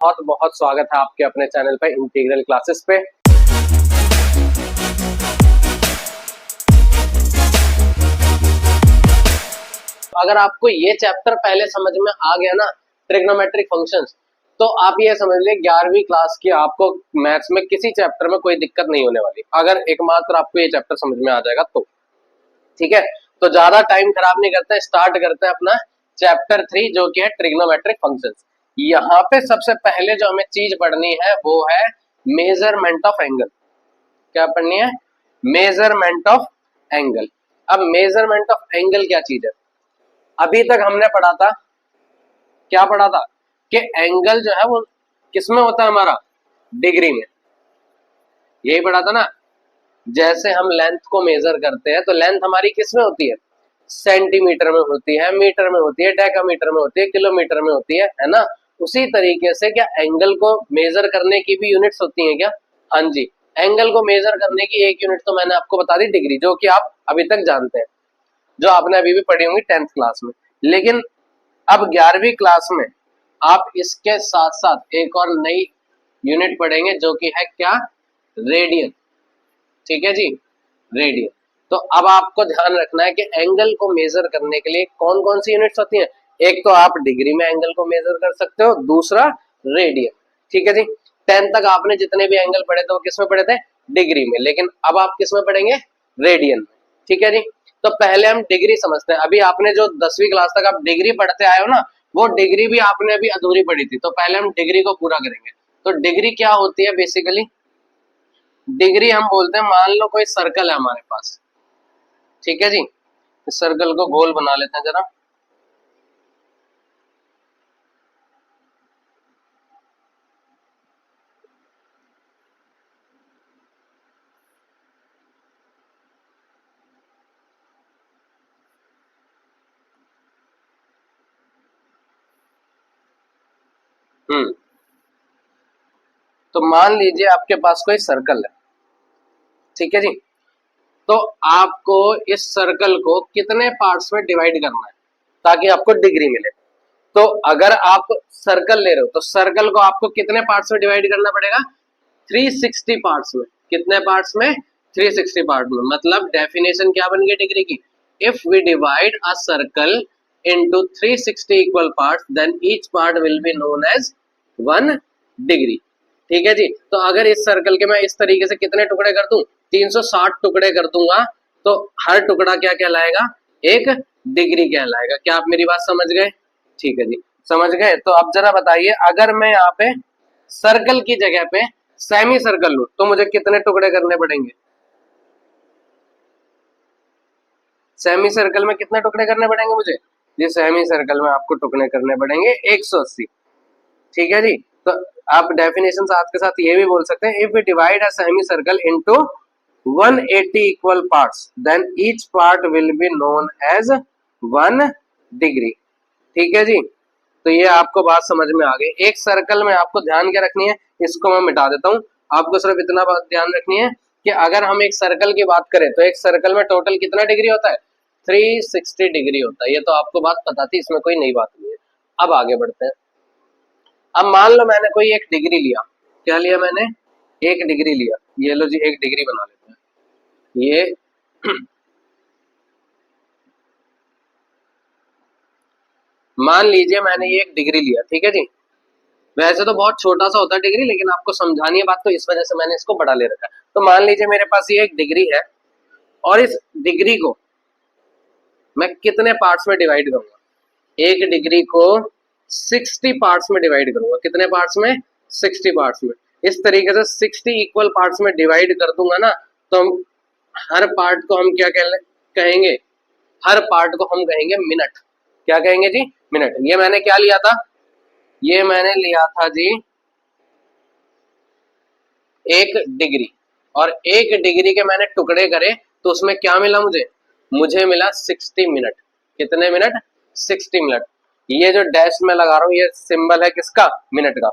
बहुत बहुत स्वागत है आपके अपने चैनल पे इंटीग्रल क्लासेस पे। अगर आपको ये चैप्टर पहले समझ में आ गया ना, ट्रिग्नोमेट्रिक फंक्शंस, तो आप ये समझ ले 11वीं क्लास की आपको मैथ्स में किसी चैप्टर में कोई दिक्कत नहीं होने वाली, अगर एकमात्र आपको ये चैप्टर समझ में आ जाएगा तो। ठीक है, तो ज्यादा टाइम खराब नहीं करते, स्टार्ट करते हैं अपना चैप्टर 3 जो कि है ट्रिग्नोमेट्रिक फंक्शंस। यहाँ पे सबसे पहले जो हमें चीज पढ़नी है वो है मेजरमेंट ऑफ एंगल। क्या पढ़नी है? Measurement of angle. अब मेजरमेंट ऑफ एंगल क्या चीज है? अभी तक हमने पढ़ा था, क्या पढ़ा था कि एंगल जो है वो किसमें होता है हमारा? डिग्री में। यही पढ़ा था ना। जैसे हम लेंथ को मेजर करते हैं तो लेंथ हमारी किसमें होती है? सेंटीमीटर में होती है, मीटर में होती है, डेकामीटर में होती है, किलोमीटर में होती है ना। उसी तरीके से क्या एंगल को मेजर करने की भी यूनिट्स होती हैं क्या? हाँ जी, एंगल को मेजर करने की एक यूनिट तो मैंने आपको बता दी, डिग्री, जो कि आप अभी तक जानते हैं, जो आपने अभी भी पढ़ी होंगी 10th क्लास में। लेकिन अब 11वीं क्लास में आप इसके साथ साथ एक और नई यूनिट पढ़ेंगे जो कि है क्या? रेडियन। ठीक है जी, रेडियन। तो अब आपको ध्यान रखना है कि एंगल को मेजर करने के लिए कौन कौन सी यूनिट्स होती हैं। एक तो आप डिग्री में एंगल को मेजर कर सकते हो, दूसरा रेडियन। ठीक है जी, 10 तक आपने जितने भी एंगल पढ़े थे वो किसमें पढ़े थे? डिग्री में। लेकिन अब आप किसमें पढ़ेंगे? रेडियन में। ठीक है जी, तो पहले हम डिग्री समझते हैं। अभी आपने जो 10वीं क्लास तक आप डिग्री पढ़ते आए हो ना, वो डिग्री भी आपने अभी अधूरी पढ़ी थी, तो पहले हम डिग्री को पूरा करेंगे। तो डिग्री क्या होती है बेसिकली? डिग्री हम बोलते हैं, मान लो कोई सर्कल है हमारे पास। ठीक है जी, इस सर्कल को गोल बना लेते हैं जरा। तो मान लीजिए आपके पास कोई सर्कल है। ठीक है जी, तो आपको इस सर्कल को कितने पार्ट्स में डिवाइड करना है ताकि आपको डिग्री मिले? तो अगर आप सर्कल ले रहे हो तो सर्कल को आपको कितने पार्ट्स में डिवाइड करना पड़ेगा? 360 पार्ट्स में। कितने पार्ट्स में? 360 पार्ट में। मतलब डेफिनेशन क्या बन गई डिग्री की? If we divide a circle into 360 equal parts then each part will be known as 1 degree. ठीक है जी, तो अगर इस सर्कल के मैं इस तरीके से कितने टुकड़े कर दूं? 360 टुकड़े कर दूंगा, तो हर टुकड़ा क्या कहलाएगा? एक डिग्री कहलाएगा। क्या आप मेरी बात समझ गए? ठीक है जी, समझ गए। तो अब जरा बताइए, अगर मैं यहाँ पे सर्कल की जगह पे सेमी सर्कल लूं तो मुझे कितने टुकड़े करने पड़ेंगे? सेमी सर्कल में कितने टुकड़े करने पड़ेंगे मुझे? जी, सेमी सर्कल में आपको टुकड़े करने पड़ेंगे 180। ठीक है जी, तो आप डेफिनेशन साथ के साथ ये भी बोल सकते हैं, if we divide a semi circle into 180 equal parts then each part will be known as 1 degree. ठीक है जी, तो ये आपको बात समझ में आ गई। एक सर्कल में आपको ध्यान क्या रखनी है, इसको मैं मिटा देता हूँ। आपको सिर्फ इतना बात ध्यान रखनी है कि अगर हम एक सर्कल की बात करें तो एक सर्कल में टोटल कितना डिग्री होता है? 360 डिग्री होता है। ये तो आपको बात पता थी, इसमें कोई नई बात नहीं है। अब आगे बढ़ते हैं। अब मान लो मैंने कोई एक डिग्री लिया। क्या लिया मैंने? एक डिग्री लिया। ये लो जी, एक डिग्री बना लेते हैं। ये मान लीजिए मैंने ये एक डिग्री लिया। ठीक है जी, वैसे तो बहुत छोटा सा होता है डिग्री, लेकिन आपको समझानी है बात तो इस वजह से मैंने इसको बड़ा ले रखा है। तो मान लीजिए मेरे पास ये एक डिग्री है और इस डिग्री को मैं कितने पार्ट्स में डिवाइड करूंगा? एक डिग्री को 60 पार्ट्स में डिवाइड करूंगा। कितने पार्ट्स में? 60 पार्ट्स में। इस तरीके से 60 इक्वल पार्ट्स में डिवाइड कर दूंगा ना, तो हम हर पार्ट को हम क्या कहेंगे? हर पार्ट को हम कहेंगे मिनट। क्या कहेंगे जी? मिनट। ये मैंने क्या लिया था? ये मैंने लिया था जी एक डिग्री, और एक डिग्री के मैंने टुकड़े करे तो उसमें क्या मिला मुझे? मुझे मिला 60 मिनट। कितने मिनट? 60 मिनट। ये जो डैश में लगा रहा हूं ये सिंबल है किसका? मिनट का।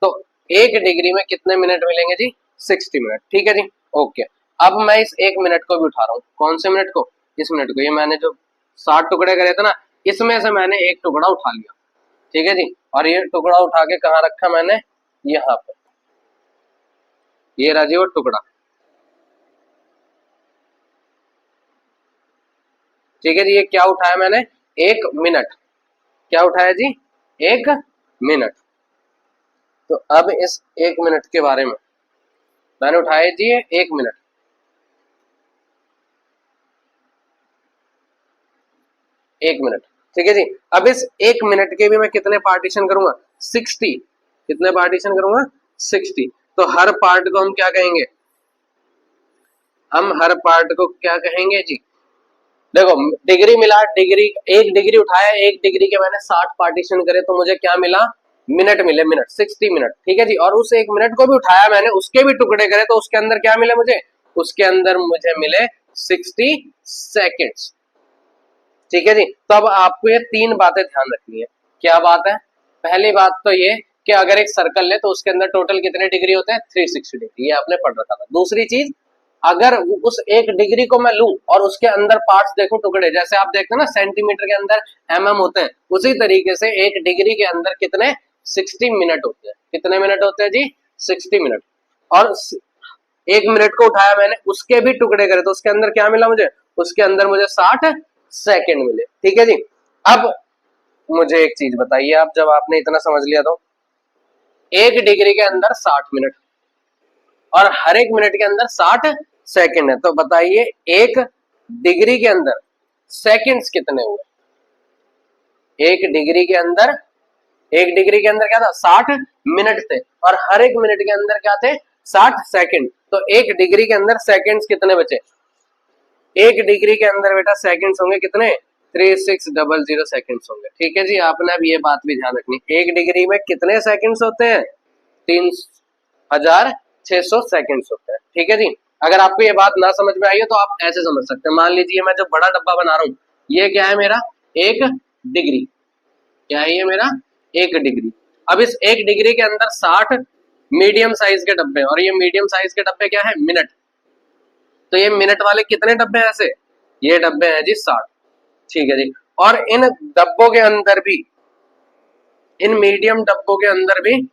तो एक डिग्री में कितने मिनट मिलेंगे जी? 60 मिनट। ठीक है जी, ओके। अब मैं इस एक मिनट को भी उठा रहा हूँ। कौन से मिनट को? इस मिनट को। ये मैंने जो 60 टुकड़े करे थे ना, इसमें से मैंने एक टुकड़ा उठा लिया। ठीक है जी, और ये टुकड़ा उठा के कहाँ रखा मैंने? यहाँ पे ये रहा जी वो टुकड़ा, ठीक है जी। ये क्या उठाया मैंने, 1 मिनट, क्या उठाया जी, 1 मिनट। तो अब इस 1 मिनट के बारे में मैंने उठाया जी 1 मिनट, 1 मिनट, ठीक है जी। अब इस 1 मिनट के भी मैं कितने पार्टीशन करूंगा, 60, कितने पार्टीशन करूंगा, 60। तो हर पार्ट को हम क्या कहेंगे, हम हर पार्ट को क्या कहेंगे जी, देखो डिग्री मिला, डिग्री 1 डिग्री उठाया, 1 डिग्री के मैंने 60 पार्टीशन करे तो मुझे क्या मिला, मिनट मिले, मिनट 60 मिनट, ठीक है जी। और उस 1 मिनट को भी उठाया मैंने, उसके भी टुकड़े करे तो उसके अंदर क्या मिले मुझे, उसके अंदर मुझे मिले 60 सेकेंड्स, ठीक है जी। तो अब आपको ये 3 बातें ध्यान रखनी है। क्या बात है, पहली बात तो ये कि अगर एक सर्कल ले तो उसके अंदर टोटल कितने डिग्री होते हैं, 360 डिग्री, ये आपने पढ़ रखा था। दूसरी चीज, अगर उस 1 डिग्री को मैं लूं और उसके अंदर पार्ट्स देखूं, टुकड़े, जैसे आप देखते हैं ना सेंटीमीटर के अंदर होते हैं, उसी तरीके से 1 डिग्री के अंदर कितने, 60 मिनट होते हैं। कितने मिनट होते हैं जी, 60 मिनट। और 1 मिनट को उठाया मैंने, उसके भी टुकड़े करे तो उसके अंदर क्या मिला मुझे, उसके अंदर मुझे 60 सेकेंड मिले, ठीक है जी। अब मुझे एक चीज बताइए, आप जब आपने इतना समझ लिया तो 1 डिग्री के अंदर 60 मिनट और हर 1 मिनट के अंदर 60 सेकेंड है, तो बताइए 1 डिग्री के अंदर सेकेंड्स कितने हुए, 1 डिग्री के अंदर, 1 डिग्री के अंदर क्या था, 60 मिनट थे, और हर 1 मिनट के अंदर क्या थे, 60 सेकेंड। तो 1 डिग्री के अंदर सेकेंड्स कितने बचे, 1 डिग्री के अंदर बेटा सेकेंड्स होंगे कितने, 3600 सेकेंड्स होंगे, ठीक है जी। आपने अब ये बात भी ध्यान रखनी, 1 डिग्री में कितने सेकेंड्स होते हैं, 3600 सेकेंड्स होते हैं, ठीक है जी। अगर आपको ये बात ना समझ में आई है तो आप ऐसे समझ सकते हैं, मान लीजिए मैं जो बड़ा डब्बा बना रहा हूं, ये क्या है मेरा, 1 डिग्री, क्या है ये मेरा, 1 डिग्री। अब इस 1 डिग्री के अंदर 60 मीडियम साइज के डब्बे, और ये मीडियम साइज के डब्बे क्या है, मिनट। तो ये मिनट वाले कितने डब्बे हैं ऐसे, ये डब्बे हैं जी 60, ठीक है जी। और इन डब्बों के अंदर भी, इन मीडियम डब्बों के अंदर भी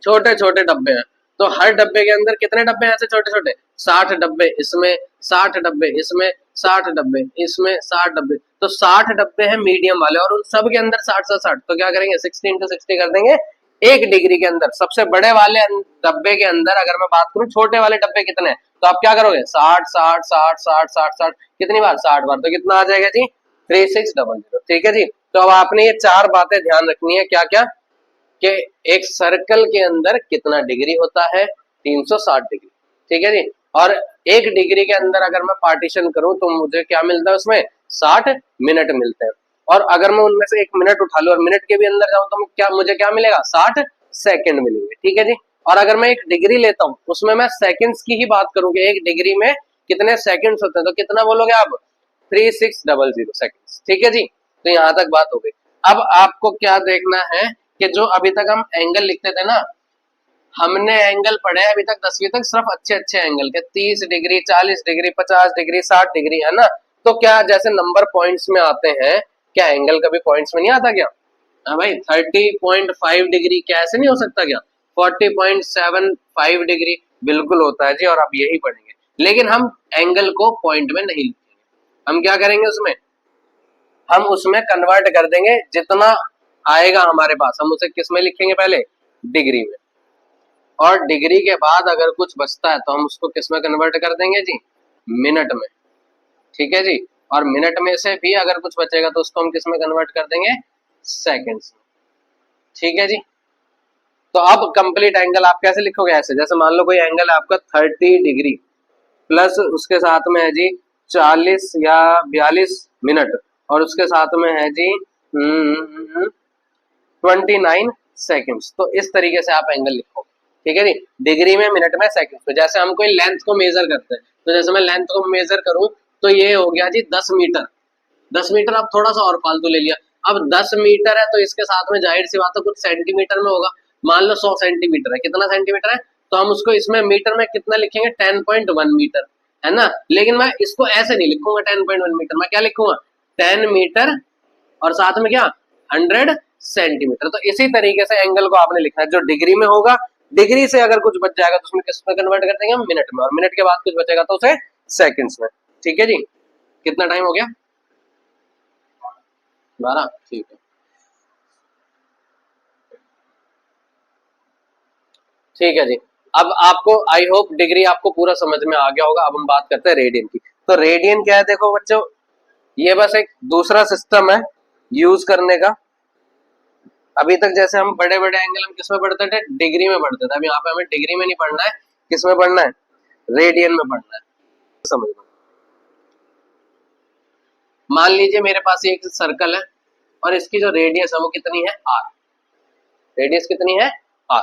छोटे छोटे डब्बे हैं। तो हर डब्बे के अंदर कितने डब्बे हैं ऐसे छोटे छोटे, 60 डब्बे इसमें, 60 डब्बे इसमें, 60 डब्बे इसमें, 60 डब्बे, तो 60 डब्बे हैं मीडियम वाले, और उन सब के अंदर 60 तो क्या करेंगे, 60 × 60 कर देंगे। 1 डिग्री के अंदर सबसे बड़े वाले डब्बे के अंदर अगर मैं बात करूं छोटे वाले डब्बे कितने हैं, तो आप क्या करोगे, 60 60 60 60 60, कितनी बार, 60 बार, तो कितना आ जाएगा जी, 3600, ठीक है जी। तो अब आपने ये 4 बातें ध्यान रखनी है, क्या क्या, कि एक सर्कल के अंदर कितना डिग्री होता है, 360 डिग्री, ठीक है जी। और 1 डिग्री के अंदर अगर मैं पार्टीशन करूं तो मुझे क्या मिलता है उसमें, 60 मिनट मिलते हैं। और अगर मैं उनमें से 1 मिनट उठा लूं और मिनट के भी अंदर जाऊं तो क्या मुझे क्या मिलेगा, 60 सेकेंड मिलेंगे, ठीक है जी। और अगर मैं 1 डिग्री लेता हूं उसमें मैं सेकेंड्स की ही बात करूं कि 1 डिग्री में कितने सेकेंड्स होते हैं, तो कितना बोलोगे आप, 3600 सेकेंड्स, ठीक है जी। तो यहां तक बात हो गई। अब आपको क्या देखना है कि जो अभी तक हम एंगल लिखते थे ना, हमने एंगल पढ़े अभी तक 10वीं तक सिर्फ अच्छे अच्छे एंगल के, 30 डिग्री, 40 डिग्री, 50 डिग्री, 60 डिग्री, है ना। तो क्या जैसे नंबर पॉइंट्स में आते हैं, क्या एंगल कभी पॉइंट्स में नहीं आता क्या, हाँ भाई, 30.5 डिग्री कैसे नहीं हो सकता क्या, 40.75 डिग्री बिल्कुल होता है जी, और आप यही पढ़ेंगे। लेकिन हम एंगल को पॉइंट में नहीं लिखेंगे, हम क्या करेंगे उसमें, हम उसमें कन्वर्ट कर देंगे, जितना आएगा हमारे पास हम उसे किस में लिखेंगे, पहले डिग्री में, और डिग्री के बाद अगर कुछ बचता है तो हम उसको किस में कन्वर्ट कर देंगे जी, मिनट में, ठीक है जी। और मिनट में से भी अगर कुछ बचेगा तो उसको हम किस में कन्वर्ट कर देंगे, सेकेंड्स में, ठीक है जी। तो अब कंप्लीट एंगल आप कैसे लिखोगे, ऐसे जैसे मान लो कोई एंगल है आपका 30 डिग्री प्लस उसके साथ में है जी 40 या 42 मिनट, और उसके साथ में है जी 29 सेकेंड्स, तो इस तरीके से आप एंगल लिखोगे, ठीक है जी। डिग्री में, मिनट में, सेकंड में। जैसे हम कोई लेंथ को मेजर करते हैं, तो जैसे मैं लेंथ को मेजर करूं तो ये हो गया जी 10 मीटर, 10 मीटर, अब थोड़ा सा और फालतू ले लिया, अब 10 मीटर है तो इसके साथ में जाहिर सी बात है कुछ सेंटीमीटर में होगा, मान लो 100 सेंटीमीटर है, कितना सेंटीमीटर है, तो हम उसको इसमें मीटर में कितना लिखेंगे, 10.1 मीटर, है ना। लेकिन मैं इसको ऐसे नहीं लिखूंगा 10.1 मीटर, मैं क्या लिखूंगा, 10 मीटर और साथ में क्या, 100 सेंटीमीटर। तो इसी तरीके से एंगल को आपने लिखना है, जो डिग्री में होगा, डिग्री से अगर कुछ बच जाएगा तो उसमें किस में कन्वर्ट कर देंगे हम, मिनट में, और मिनट के बाद कुछ बचेगा तो उसे सेकंड्स में। ठीक है जी, कितना टाइम हो गया, 12, ठीक है। ठीक है जी, अब आपको आई होप डिग्री आपको पूरा समझ में आ गया होगा। अब हम बात करते हैं रेडियन की। तो रेडियन क्या है, देखो बच्चों, ये बस एक दूसरा सिस्टम है यूज करने का। अभी तक जैसे हम बड़े बड़े एंगल हम किस में पढ़ते थे, डिग्री में पढ़ते थे। अब यहाँ पे हमें डिग्री में नहीं पढ़ना है, किस में पढ़ना है, रेडियन में पढ़ना है। समझ लो, मान लीजिए मेरे पास ये एक सर्कल है और इसकी जो रेडियस है वो कितनी है, आर। रेडियस कितनी है, आर।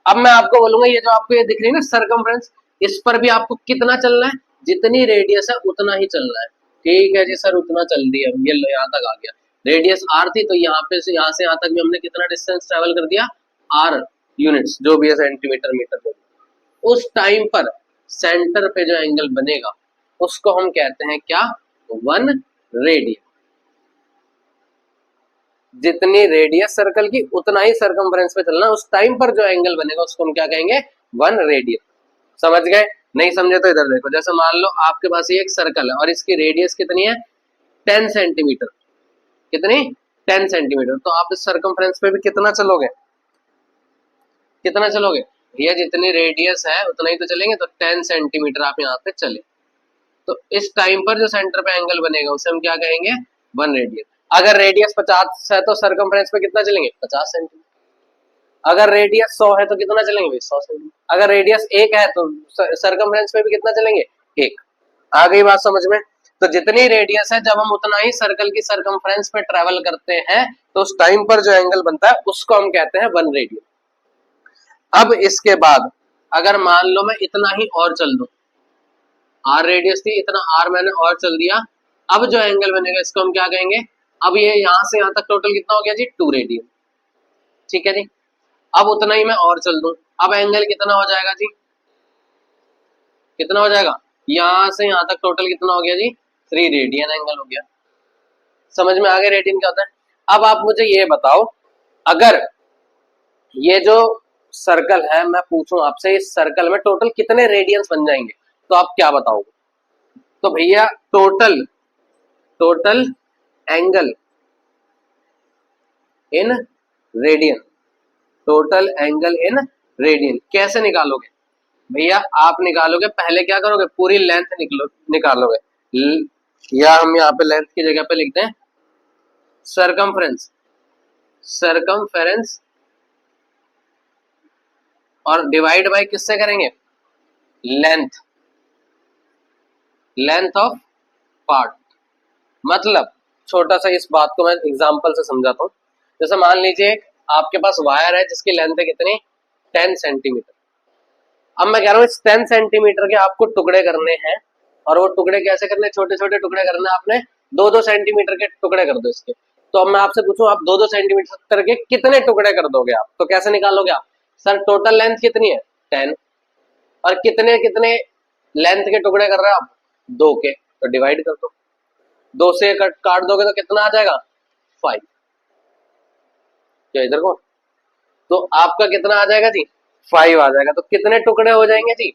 अब मैं आपको बोलूंगा ये जो आपको ये दिख रही है ना सर्कमफ्रेंस, इस पर भी आपको कितना चलना है, जितनी रेडियस है उतना ही चलना है। ठीक है जी सर, उतना चल दिया, ये लो यहाँ तक आ गया। रेडियस आर थी तो यहाँ पे से यहाँ से यहाँ तक भी हमने कितना डिस्टेंस ट्रेवल कर दिया, आर यूनिट्स, जो भी है सेंटीमीटर मीटर जो भी। उस टाइम पर सेंटर पे जो एंगल बनेगा उसको हम कहते हैं क्या, 1 रेडियन। जितनी रेडियस सर्कल की उतना ही सरकमफ्रेंस पे चलना, उस टाइम पर जो एंगल बनेगा उसको हम क्या कहेंगे, 1 रेडियन। समझ गए, नहीं समझे तो इधर देखो, जैसे मान लो आपके पास ये एक सर्कल है और इसकी रेडियस कितनी है, 10 सेंटीमीटर। कितनी, 10 सेंटीमीटर। तो आप इस सरकमफ्रेंस पे भी कितना चलोगे, कितना चलोगे भैया, जितनी रेडियस है उतना ही तो चलेंगे। तो 10 सेंटीमीटर आप यहाँ पे चले, तो इस टाइम पर जो सेंटर पे एंगल बनेगा उसे हम क्या कहेंगे, 1 रेडियन। अगर रेडियस 50 है तो सरकमफ्रेंस पे कितना चलेंगे, 50 सेंटीमीटर। अगर रेडियस 100 है तो कितना चलेंगे, 100 सेंटीमीटर। अगर रेडियस 1 है तो सरकमफ्रेंस पे भी कितना चलेंगे, 1। आ गई बात समझ में। तो जितनी रेडियस है जब हम उतना ही सर्कल की सरकमफ्रेंस पे ट्रेवल करते हैं तो उस टाइम पर जो एंगल बनता है उसको हम कहते हैं 1 रेडियन। अब इसके बाद अगर मान लो मैं इतना ही और चल दूं, आर रेडियस थी, इतना आर मैंने और चल दिया, अब जो एंगल बनेगा इसको हम क्या कहेंगे, अब ये यहां से यहां तक टोटल कितना हो गया जी, 2 रेडियन। ठीक है जी, अब उतना ही मैं और चल दूं, अब एंगल कितना हो जाएगा जी, कितना हो जाएगा, यहां से यहां तक टोटल कितना हो गया जी, 3 रेडियन एंगल हो गया। समझ में आ गया रेडियन क्या होता है। अब आप मुझे ये बताओ, अगर ये जो सर्कल है मैं पूछूं आपसे, इस सर्कल में टोटल कितने रेडियंस बन जाएंगे, तो आप क्या बताओगे। तो भैया total, total angle in radian, total angle in radian कैसे निकालोगे भैया, आप निकालोगे पहले क्या करोगे, पूरी लेंथ निकालोगे, या हम यहाँ पे लेंथ की जगह पे लिखते हैं सरकमफ्रेंस, सरकमफेरेंस, और डिवाइड बाय किससे करेंगे, लेंथ, लेंथ ऑफ पार्ट। मतलब छोटा सा इस बात को मैं एग्जांपल से समझाता हूँ। जैसे मान लीजिए आपके पास वायर है जिसकी लेंथ है कितनी, 10 सेंटीमीटर। अब मैं कह रहा हूँ इस 10 सेंटीमीटर के आपको टुकड़े करने हैं, और वो टुकड़े कैसे करने, छोटे छोटे टुकड़े करने, आपने 2-2 सेंटीमीटर के टुकड़े कर दो इसके। तो अब मैं आपसे पूछूं, आप 2-2 सेंटीमीटर करके कितने टुकड़े कर दोगे आप, तो कैसे निकालोगे आप, सर टोटल लेंथ कितनी है 10, और कितने कितने लेंथ के टुकड़े कर रहे हैं आप, 2 के, तो डिवाइड कर दो, 2 से काट दोगे तो कितना आ जाएगा, 5। क्या इधर को, तो आपका कितना आ जाएगा जी, 5 आ जाएगा। तो कितने टुकड़े हो जाएंगे जी,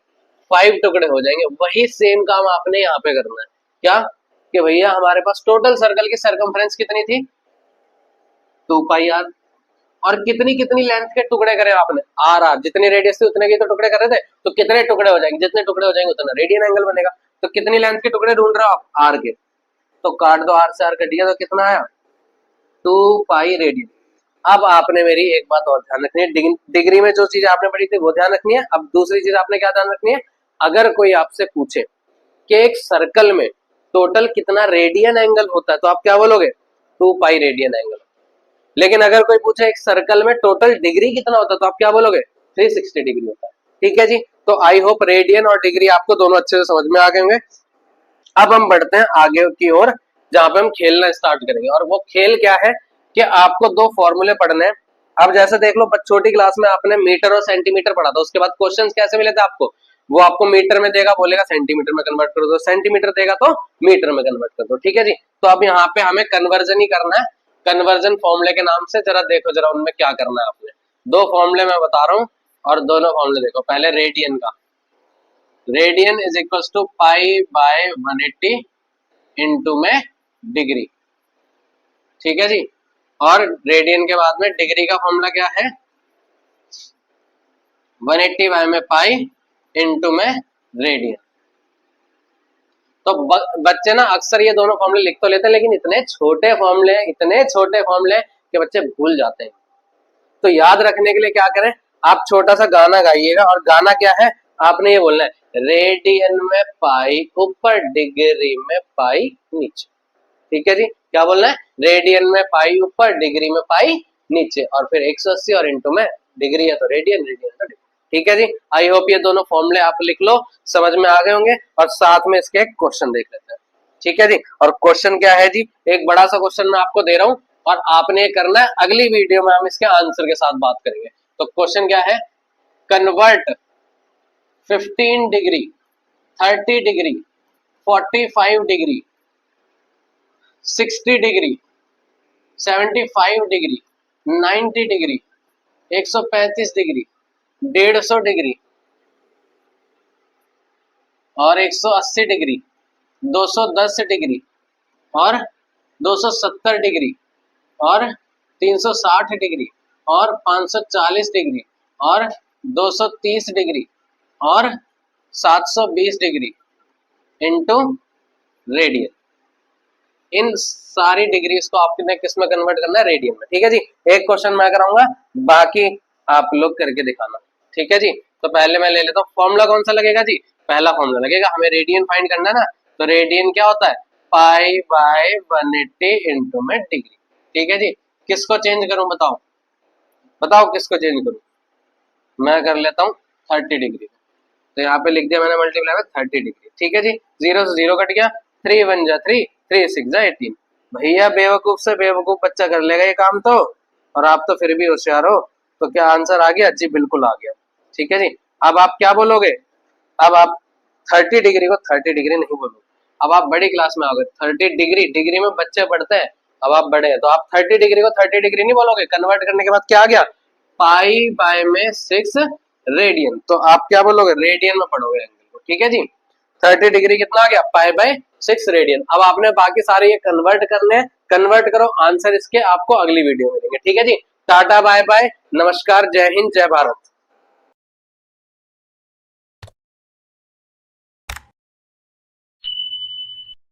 5 टुकड़े हो जाएंगे। वही सेम काम आपने यहाँ पे करना है, क्या कि भैया हमारे पास टोटल सर्कल की सरकमफ्रेंस कितनी थी, 2 पाई आर, और कितनी कितनी लेंथ के टुकड़े करे आपने, आर आर, जितनी रेडियस थी उतने के तो टुकड़े कर रहे थे, तो कितने टुकड़े हो जाएंगे, जितने टुकड़े हो जाएंगे उतना रेडियन एंगल बनेगा। तो कितनी लेंथ के टुकड़े ढूंढ रहे हो आप, आर के, तो काट दो, आर से आर कट गया तो कितना आया, 2 पाई रेडियन। अब आपने मेरी एक बात और ध्यान रखनी है, डिग्री में जो चीज आपने पढ़ी थी वो ध्यान रखनी है। अब दूसरी चीज आपने क्या ध्यान रखनी है, अगर कोई आपसे पूछे कि एक सर्कल में टोटल कितना रेडियन एंगल होता है तो आप क्या बोलोगे, 2 पाई रेडियन एंगल। लेकिन अगर कोई पूछे एक सर्कल में टोटल डिग्री कितना होता है तो आप क्या बोलोगे, 360 डिग्री होता है। ठीक है जी, तो आई होप रेडियन और डिग्री आपको दोनों अच्छे से समझ में आ गए होंगे। अब हम बढ़ते हैं आगे की ओर, जहां पे हम खेलना स्टार्ट करेंगे, और वो खेल क्या है कि आपको 2 फॉर्मूले पढ़ने हैं। अब जैसे देख लो, छोटी क्लास में आपने मीटर और सेंटीमीटर पढ़ा था, उसके बाद क्वेश्चंस कैसे मिले थे आपको, वो आपको मीटर में देगा, बोलेगा सेंटीमीटर में कन्वर्ट कर दो, सेंटीमीटर देगा तो मीटर में कन्वर्ट कर दो। ठीक है जी, तो अब यहाँ पे हमें कन्वर्जन ही करना है, कन्वर्जन फॉर्मूले के नाम से, जरा देखो जरा उनमें क्या करना है आपने। दो फॉर्मूले मैं बता रहा हूं और दोनों फॉर्मूले देखो। पहले रेडियन का, radian is equal to pi by 180 into में डिग्री, ठीक है जी। और रेडियन के बाद में डिग्री का फॉर्मूला क्या है, 180 बाय में पाई इंटू में रेडियन। तो बच्चे ना अक्सर ये दोनों फॉर्मूले लिख तो लेते हैं, लेकिन इतने छोटे फॉर्मूले कि बच्चे भूल जाते हैं। तो याद रखने के लिए क्या करें, आप छोटा सा गाना गाइएगा, और गाना क्या है, आपने ये बोलना है रेडियन में पाई ऊपर डिग्री में पाई नीचे, ठीक है जी। क्या बोलना है, रेडियन में पाई ऊपर डिग्री में पाई नीचे, और फिर 180 और इंटू में डिग्री है तो रेडियन, रेडियन तो डिग्री, ठीक है जी। आई होप ये दोनों फॉर्मूले आप लिख लो, समझ में आ गए होंगे। और साथ में इसके एक क्वेश्चन देख लेते हैं, ठीक है जी। और क्वेश्चन क्या है जी, एक बड़ा सा क्वेश्चन मैं आपको दे रहा हूं और आपने करना है, अगली वीडियो में हम इसके आंसर के साथ बात करेंगे। तो क्वेश्चन क्या है, convert 15 degree, 30 degree, 45 degree, 60 degree, 75 degree, 90 degree, 135 degree, 150 degree और 180 डिग्री, 210 डिग्री और 270 डिग्री और 360 डिग्री और 540 डिग्री और 230 डिग्री और 720 डिग्री इंटू रेडियन। इन सारी डिग्रीज को आपने किस में कन्वर्ट करना है, रेडियन में, ठीक है जी। एक क्वेश्चन मैं कराऊंगा, बाकी आप लोग करके दिखाना, ठीक है जी। तो पहले मैं ले लेता हूँ, फॉर्मूला कौन सा लगेगा जी, पहला फॉर्मूला लगेगा, हमें रेडियन फाइंड करना है ना। तो रेडियन क्या होता है, पाई बाय 180 इंटू में डिग्री, ठीक है जी। किसको चेंज करूं, बताओ बताओ किसको चेंज करूं, मैं कर लेता हूँ 30 डिग्री। तो यहाँ पे लिख दिया मैंने मल्टीप्लाई में 30 डिग्री, ठीक है जी। 0 से 0 कट गया, 3 1 जा 3, 3 6 जा 18। भैया बेवकूफ से बेवकूफ बच्चा कर लेगा ये काम तो, और आप तो फिर भी होशियार हो। तो क्या आंसर आ गया जी, बिल्कुल आ गया, ठीक है जी। अब आप क्या बोलोगे, अब आप 30 डिग्री को 30 डिग्री नहीं बोलोगे, अब आप बड़ी क्लास में आओगे। 30 डिग्री, डिग्री में बच्चे पढ़ते हैं, अब आप बड़े हैं तो आप 30 डिग्री को 30 डिग्री नहीं बोलोगे। कन्वर्ट करने के बाद क्या आ गया, पाई बाय में 6 रेडियन, तो आप क्या बोलोगे, रेडियन में पढ़ोगे एंगल को, ठीक है जी। 30 डिग्री कितना आ गया, पाई बाय 6 रेडियन। अब आपने बाकी सारे ये कन्वर्ट करने हैं, कन्वर्ट करो, आंसर इसके आपको अगली वीडियो में मिलेंगे, ठीक है जी। टाटा बाय बाय, नमस्कार, जय हिंद, जय भारत।